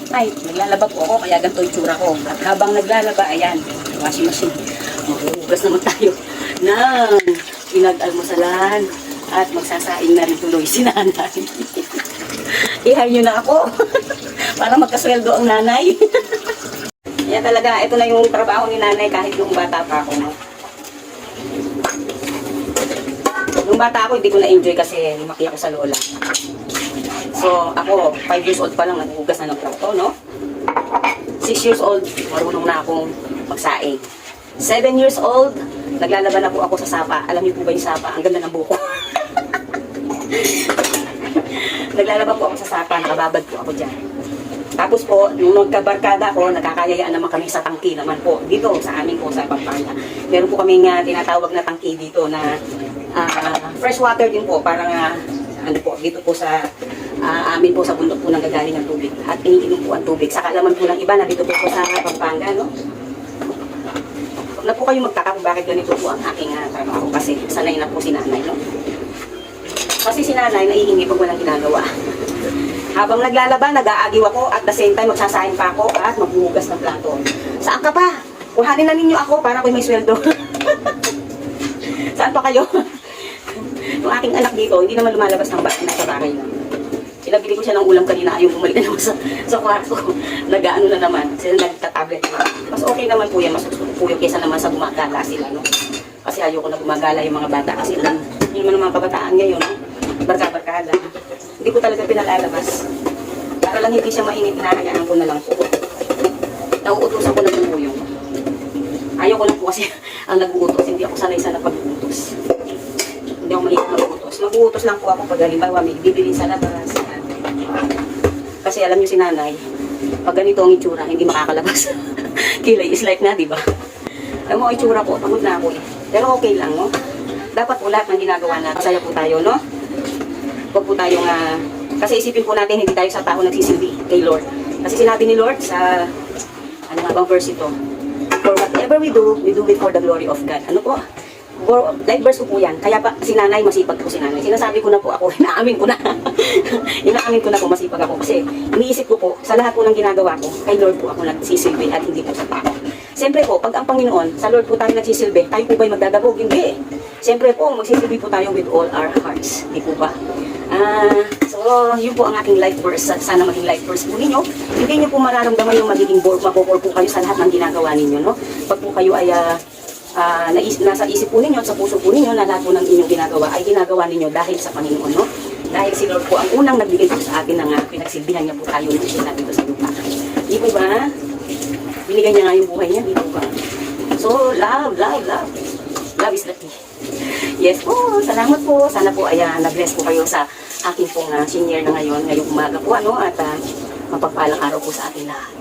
Ay, naglalaba po ako, kaya ganito yung tsura ko. At habang naglalaba, ayan, washing machine. Maghuhugas naman tayo ng pinag-almusalan at magsasaing na rin tuloy si nanay. I-hire nyo na ako para magkasweldo ang nanay. Yan talaga, ito na yung trabaho ni nanay kahit yung bata pa ako. No? Nung bata ako, hindi ko na-enjoy kasi lumaki ako sa lola. So, ako, 5 years old pa lang, naghugas na ng plato, no? 6 years old, marunong na akong magsaing. 7 years old, naglalaban na po ako sa sapa. Alam niyo po ba yung sapa? Ang ganda ng buko. Naglalaba po ako sa sapa, nakababad po ako dyan. Tapos po, nung nagkabarkada ko, nagkakayayaan naman kami sa tangki naman po. Dito, sa amin po, sa Pampanga. Meron po kaming tinatawag na tangki dito na fresh water din po. Parang, ano po, dito po sa amin po sa bundok po nang gagaling ng tubig. At iniinom po ang tubig. Sa kaalaman po ng iba na dito po sa Pampanga, no? Huwag na po kayo magtaka kung bakit ganito po ang aking trabaho. Kasi sanay na po si nanay, no? Kasi si nanay naiingi pag walang ginagawa. Habang naglalaba, nag-aagiw ako at the same time magsasahin pa ako at maghuhugas ng plato. Saan ka pa? Kuhanin na ninyo ako para ako'y may sweldo. Saan pa kayo? Yung aking anak dito, hindi naman lumalabas ng bahay, nasa bahay lang. Pinabili ko siya ng ulam kanina, ayaw bumalik na naman sa kwarto. Nag-ano na naman, sila nagtatablet na. Mas okay naman po yan, mas gusto po yung kesa naman sa gumagala sila, no? Kasi ayaw ko na gumagala yung mga bata kasi yun naman ang mga kabataan ngayon, no? Barka-barkada. Hindi ko talaga pinalalabas. Para lang hindi siya mainit, hinahayaan ko na lang po. Nauutosan ko na po yung. Ayaw ko lang po kasi ang nag-uutos. Hindi ako sanay sa pag-uutos. Hindi ako mainit mag-uutos. Mag-uutos lang po ako pag halimbawa may bibili sa labas. Kasi alam niyo si nanay, pag ganito ang itsura, hindi makakalabas. Kilay is like na, di ba? Alam mo, itsura ko, pagod na ako eh. Pero okay lang, no? Dapat po lahat ng ginagawa natin. Masaya po tayo, no? Huwag po tayong, kasi isipin po natin, hindi tayo sa tao nagsisilbi kay Lord. Kasi sinabi ni Lord sa, ano nga bang verse ito? For whatever we do it for the glory of God. Ano po? Like verse po yan. Kaya pa, si nanay, masipag po si nanay. Sinasabi ko na po ako, inaamin ko na. Inaamin ko na po, masipag ako. Kasi iniisip ko po, sa lahat po ng ginagawa ko, kay Lord po ako nagsisilbi at hindi po sa tao. Siyempre po, pag ang Panginoon, sa Lord po tayo nagsisilbi, tayo po ba'y magdadabog? Hindi. Siyempre po, magsisilbi po tayo with all our hearts. Di po ba? So, yun po ang aking life verse. Sana maging life verse po ninyo. Hindi nyo po mararamdaman yung magiging bore, mabobore po kayo sa lahat ng ginagawa ninyo, no? Pag po kayo ay nasa isip po ninyo at sa puso po ninyo na lahat po ng inyong ginagawa ay ginagawa ninyo dahil sa Panginoon, no? Dahil si Lord po ang unang nagbigay po sa atin ng pinagsilbihan niya po tayo nito natin sa lupa. Di po ba? Binigay niya nga yung buhay niya, di po ba? So, love. Love is the key. Yes po, salamat po. Sana po ay na-bless po kayo sa aking pong senior na ngayong umaga po, ano? At mapagpalang araw po sa ating lahat.